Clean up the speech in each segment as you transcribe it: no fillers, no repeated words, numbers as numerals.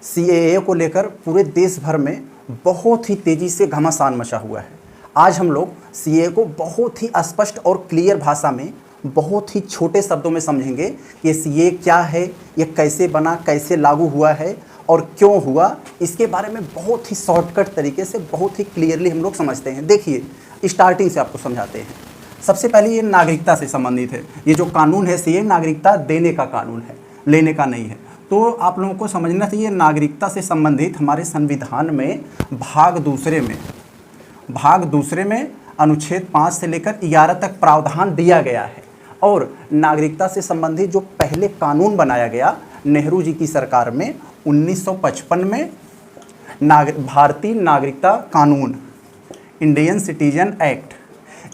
CAA को लेकर पूरे देश भर में बहुत ही तेज़ी से घमासान मचा हुआ है। आज हम लोग सीएए को बहुत ही स्पष्ट और क्लियर भाषा में बहुत ही छोटे शब्दों में समझेंगे कि सीएए क्या है, ये कैसे बना, कैसे लागू हुआ है और क्यों हुआ। इसके बारे में बहुत ही शॉर्टकट तरीके से बहुत ही क्लियरली हम लोग समझते हैं। देखिए, स्टार्टिंग से आपको समझाते हैं। सबसे पहले ये नागरिकता से संबंधित है। ये जो कानून है सीएए नागरिकता देने का कानून है, लेने का नहीं है। तो आप लोगों को समझना चाहिए नागरिकता से संबंधित हमारे संविधान में भाग दूसरे में अनुच्छेद 5 से लेकर 11 तक प्रावधान दिया गया है। और नागरिकता से संबंधित जो पहले कानून बनाया गया नेहरू जी की सरकार में 1955 में भारतीय नागरिकता कानून, इंडियन सिटीजन एक्ट,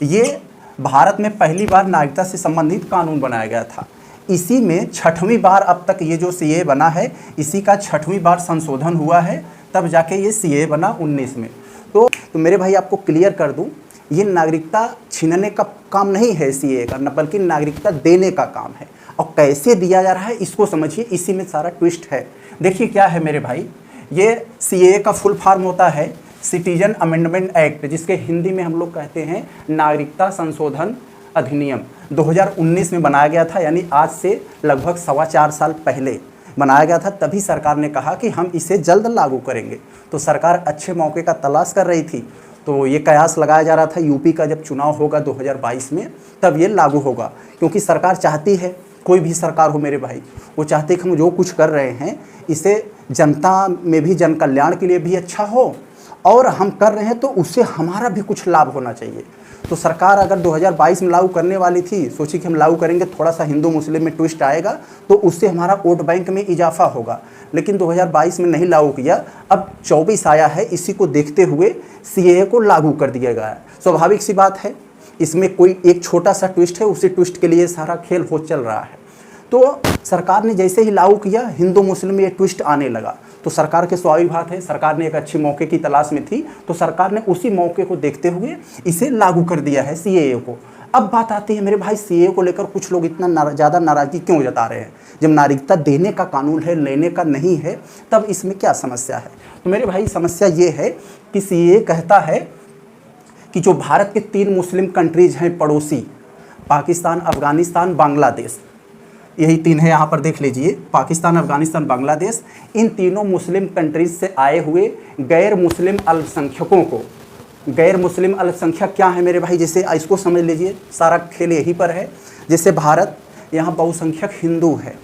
ये भारत में पहली बार नागरिकता से संबंधित कानून बनाया गया था। इसी में 6वीं बार अब तक ये जो सीएए बना है, इसी का 6वीं बार संशोधन हुआ है, तब जाके ये सीएए बना 19 में। तो मेरे भाई आपको क्लियर कर दूं, ये नागरिकता छीनने का काम नहीं है सीएए का, बल्कि नागरिकता देने का काम है। और कैसे दिया जा रहा है इसको समझिए, इसी में सारा ट्विस्ट है। देखिए क्या है मेरे भाई, ये सीएए का फुल फॉर्म होता है सिटीजन अमेंडमेंट एक्ट, जिसके हिंदी में हम लोग कहते हैं नागरिकता संशोधन अधिनियम। 2019 में बनाया गया था, यानी आज से लगभग 4.25 साल पहले बनाया गया था। तभी सरकार ने कहा कि हम इसे जल्द लागू करेंगे। तो सरकार अच्छे मौके का तलाश कर रही थी। तो ये कयास लगाया जा रहा था यूपी का जब चुनाव होगा 2022 में, तब ये लागू होगा। क्योंकि सरकार चाहती है, कोई भी सरकार हो मेरे भाई, वो चाहते कि हम जो कुछ कर रहे हैं इसे जनता में भी, जन कल्याण के लिए भी अच्छा हो, और हम कर रहे हैं तो उससे हमारा भी कुछ लाभ होना चाहिए। तो सरकार अगर 2022 में लागू करने वाली थी, सोची कि हम लागू करेंगे, थोड़ा सा हिंदू मुस्लिम में ट्विस्ट आएगा तो उससे हमारा वोट बैंक में इजाफा होगा। लेकिन 2022 में नहीं लागू किया, अब 24 आया है, इसी को देखते हुए सीएए को लागू कर दिया गया है। स्वाभाविक सी बात है, इसमें कोई एक छोटा सा ट्विस्ट है, उसी ट्विस्ट के लिए सारा खेल हो चल रहा है। तो सरकार ने जैसे ही लागू किया, हिंदू मुस्लिम में ये ट्विस्ट आने लगा। तो सरकार के स्वाभाविक बात है, सरकार ने एक अच्छे मौके की तलाश में थी, तो सरकार ने उसी मौके को देखते हुए इसे लागू कर दिया है सीएए को। अब बात आती है मेरे भाई, सीएए को लेकर कुछ लोग इतना ज़्यादा नाराज़गी क्यों जता रहे हैं? जब नागरिकता देने का कानून है, लेने का नहीं है, तब इसमें क्या समस्या है? तो मेरे भाई समस्या ये है कि सीएए कहता है कि जो भारत के 3 मुस्लिम कंट्रीज हैं पड़ोसी, पाकिस्तान, अफगानिस्तान, बांग्लादेश, यही 3 है, यहाँ पर देख लीजिए, पाकिस्तान, अफगानिस्तान, बांग्लादेश, इन तीनों मुस्लिम कंट्रीज से आए हुए गैर मुस्लिम अल्पसंख्यकों को, गैर मुस्लिम अल्पसंख्यक क्या है मेरे भाई, जैसे इसको समझ लीजिए, सारा खेल यहीं पर है। जैसे भारत, यहाँ बहुसंख्यक हिंदू है,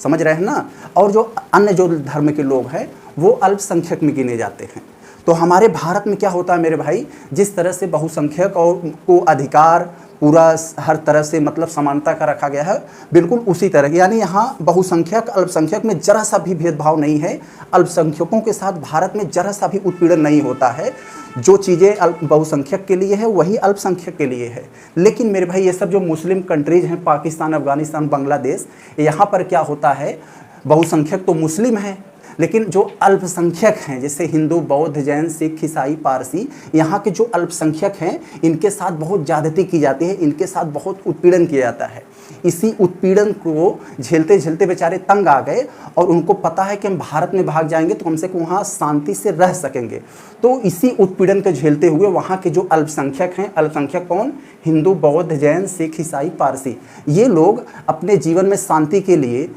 समझ रहे हैं ना, और जो अन्य जो धर्म के लोग हैं वो अल्पसंख्यक में गिने जाते हैं। तो हमारे भारत में क्या होता है मेरे भाई, जिस तरह से बहुसंख्यक और को अधिकार पूरा हर तरह से मतलब समानता का रखा गया है, बिल्कुल उसी तरह, यानी यहाँ बहुसंख्यक अल्पसंख्यक में जरा सा भी भेदभाव नहीं है। अल्पसंख्यकों के साथ भारत में जरा सा भी उत्पीड़न नहीं होता है। जो चीज़ें बहुसंख्यक के लिए है वही अल्पसंख्यक के लिए है। लेकिन मेरे भाई ये सब जो मुस्लिम कंट्रीज हैं, पाकिस्तान, अफगानिस्तान, बांग्लादेश, यहाँ पर क्या होता है, बहुसंख्यक तो मुस्लिम हैं, लेकिन जो अल्पसंख्यक हैं जैसे हिंदू, बौद्ध, जैन, सिख, ईसाई, पारसी, यहाँ के जो अल्पसंख्यक हैं इनके साथ बहुत ज़्यादती की जाती है, इनके साथ बहुत उत्पीड़न किया जाता है। इसी उत्पीड़न को झेलते झेलते बेचारे तंग आ गए, और उनको पता है कि हम भारत में भाग जाएंगे तो कम से कम वहाँ शांति से रह सकेंगे। तो इसी उत्पीड़न को झेलते हुए वहाँ के जो अल्पसंख्यक हैं, अल्पसंख्यक कौन, हिंदू, बौद्ध, जैन, सिख, ईसाई, पारसी, ये लोग अपने जीवन में शांति के लिए,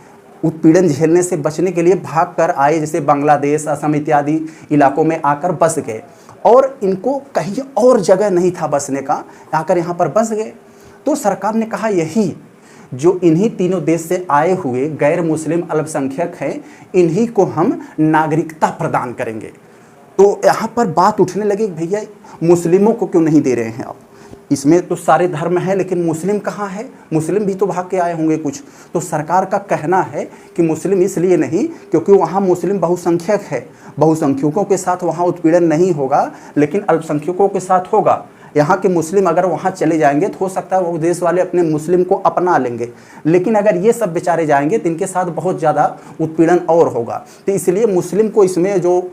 उत्पीड़न झेलने से बचने के लिए भाग कर आए, जैसे बांग्लादेश, असम इत्यादि इलाकों में आकर बस गए, और इनको कहीं और जगह नहीं था बसने का, आकर यहाँ पर बस गए। तो सरकार ने कहा यही जो इन्हीं तीनों देश से आए हुए गैर मुस्लिम अल्पसंख्यक हैं, इन्हीं को हम नागरिकता प्रदान करेंगे। तो यहाँ पर बात उठने लगी, भैया मुस्लिमों को क्यों नहीं दे रहे हैं आप? इसमें तो सारे धर्म हैं, लेकिन मुस्लिम कहाँ है? मुस्लिम भी तो भाग के आए होंगे कुछ। तो सरकार का कहना है कि मुस्लिम इसलिए नहीं क्योंकि वहाँ मुस्लिम बहुसंख्यक है, बहुसंख्यकों के साथ वहाँ उत्पीड़न नहीं होगा, लेकिन अल्पसंख्यकों के साथ होगा। यहाँ के मुस्लिम अगर वहाँ चले जाएंगे तो हो सकता है वो देश वाले अपने मुस्लिम को अपना लेंगे, लेकिन अगर ये सब बेचारे जाएंगे तो इनके साथ बहुत ज़्यादा उत्पीड़न और होगा। तो इसलिए मुस्लिम को, इसमें जो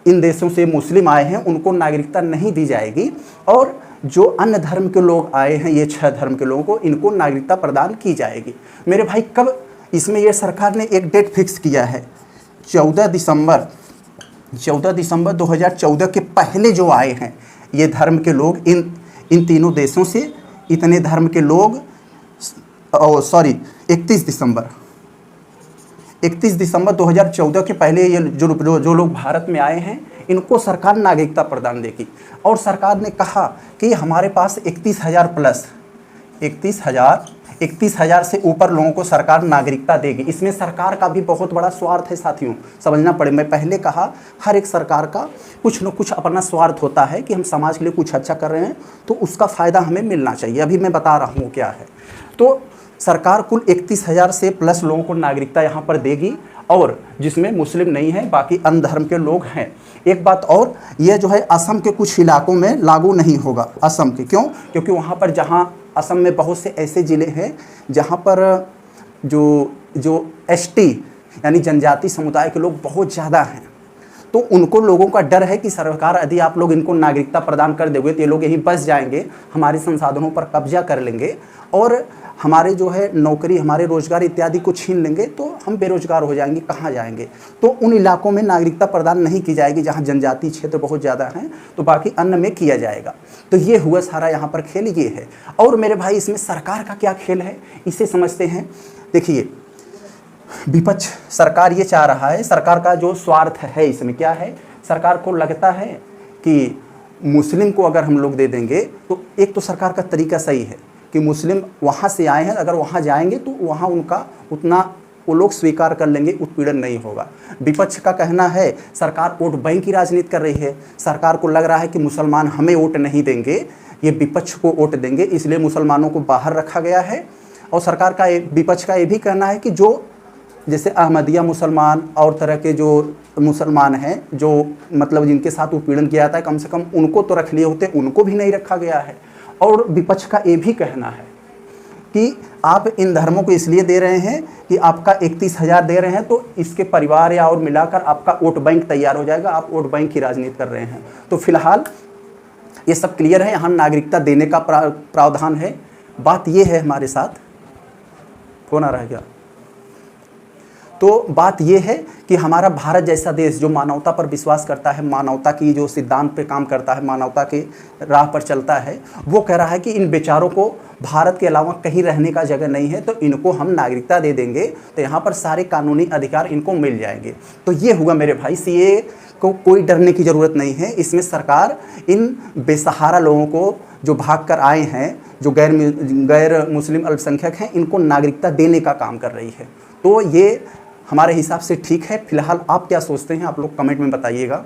इन देशों से मुस्लिम आए हैं उनको नागरिकता नहीं दी जाएगी, और जो अन्य धर्म के लोग आए हैं, ये 6 धर्म के लोगों को, इनको नागरिकता प्रदान की जाएगी। मेरे भाई कब इसमें ये सरकार ने एक डेट फिक्स किया है, 14 दिसंबर 2014 के पहले जो आए हैं ये धर्म के लोग, इन तीनों देशों से इतने धर्म के लोग, 31 दिसंबर 2014 के पहले ये जो लोग भारत में आए हैं इनको सरकार नागरिकता प्रदान देगी। और सरकार ने कहा कि हमारे पास 31,000 से ऊपर लोगों को सरकार नागरिकता देगी। इसमें सरकार का भी बहुत बड़ा स्वार्थ है साथियों, समझना पड़े। मैं पहले कहा हर एक सरकार का कुछ न कुछ अपना स्वार्थ होता है कि हम समाज के लिए कुछ अच्छा कर रहे हैं तो उसका फ़ायदा हमें मिलना चाहिए। अभी मैं बता रहा हूँ क्या है। तो सरकार कुल 31,000 से प्लस लोगों को नागरिकता यहाँ पर देगी, और जिसमें मुस्लिम नहीं है, बाकी अन्य धर्म के लोग हैं। एक बात और, यह जो है असम के कुछ इलाकों में लागू नहीं होगा। असम के क्यों? क्योंकि वहाँ पर जहाँ असम में बहुत से ऐसे ज़िले हैं जहाँ पर जो एसटी यानी जनजाति समुदाय के लोग बहुत ज़्यादा हैं, तो उनको लोगों का डर है कि सरकार यदि आप लोग इनको नागरिकता प्रदान कर दोगे तो ये लोग यहीं बस जाएंगे, हमारे संसाधनों पर कब्जा कर लेंगे और हमारे जो है नौकरी, हमारे रोजगार इत्यादि को छीन लेंगे, तो हम बेरोजगार हो जाएंगे, कहाँ जाएंगे। तो उन इलाकों में नागरिकता प्रदान नहीं की जाएगी जहाँ जनजातीय क्षेत्र बहुत ज़्यादा हैं, तो बाकी अन्य में किया जाएगा। तो ये हुआ सारा यहाँ पर खेल ये है। और मेरे भाई इसमें सरकार का क्या खेल है इसे समझते हैं। देखिए विपक्ष, सरकार ये चाह रहा है, सरकार का जो स्वार्थ है इसमें क्या है, सरकार को लगता है कि मुस्लिम को अगर हम लोग दे देंगे तो एक तो सरकार का तरीका सही है कि मुस्लिम वहाँ से आए हैं, अगर वहाँ जाएंगे तो वहाँ उनका उतना वो लोग स्वीकार कर लेंगे, उत्पीड़न नहीं होगा। विपक्ष का कहना है सरकार वोट बैंक की राजनीति कर रही है, सरकार को लग रहा है कि मुसलमान हमें वोट नहीं देंगे, ये विपक्ष को वोट देंगे, इसलिए मुसलमानों को बाहर रखा गया है। और सरकार का विपक्ष का ये भी कहना है कि जो जैसे अहमदिया मुसलमान और तरह के जो मुसलमान हैं, जो मतलब जिनके साथ उत्पीड़न किया जाता है, कम से कम उनको तो रख लिए होते, उनको भी नहीं रखा गया है। और विपक्ष का ये भी कहना है कि आप इन धर्मों को इसलिए दे रहे हैं कि आपका 31,000 दे रहे हैं तो इसके परिवार या और मिलाकर आपका वोट बैंक तैयार हो जाएगा, आप वोट बैंक की राजनीति कर रहे हैं। तो फिलहाल ये सब क्लियर है, यहाँ नागरिकता देने का प्रावधान है। बात ये है हमारे साथ, कौन आ रहा है क्या? तो बात यह है कि हमारा भारत जैसा देश जो मानवता पर विश्वास करता है, मानवता की जो सिद्धांत पे काम करता है, मानवता के राह पर चलता है, वो कह रहा है कि इन बेचारों को भारत के अलावा कहीं रहने का जगह नहीं है, तो इनको हम नागरिकता दे देंगे तो यहाँ पर सारे कानूनी अधिकार इनको मिल जाएंगे। तो ये हुआ मेरे भाई, सीए को कोई डरने की ज़रूरत नहीं है। इसमें सरकार इन बेसहारा लोगों को जो भाग कर आए हैं, जो गैर मुस्लिम अल्पसंख्यक हैं, इनको नागरिकता देने का काम कर रही है। तो ये हमारे हिसाब से ठीक है। फिलहाल आप क्या सोचते हैं, आप लोग कमेंट में बताइएगा।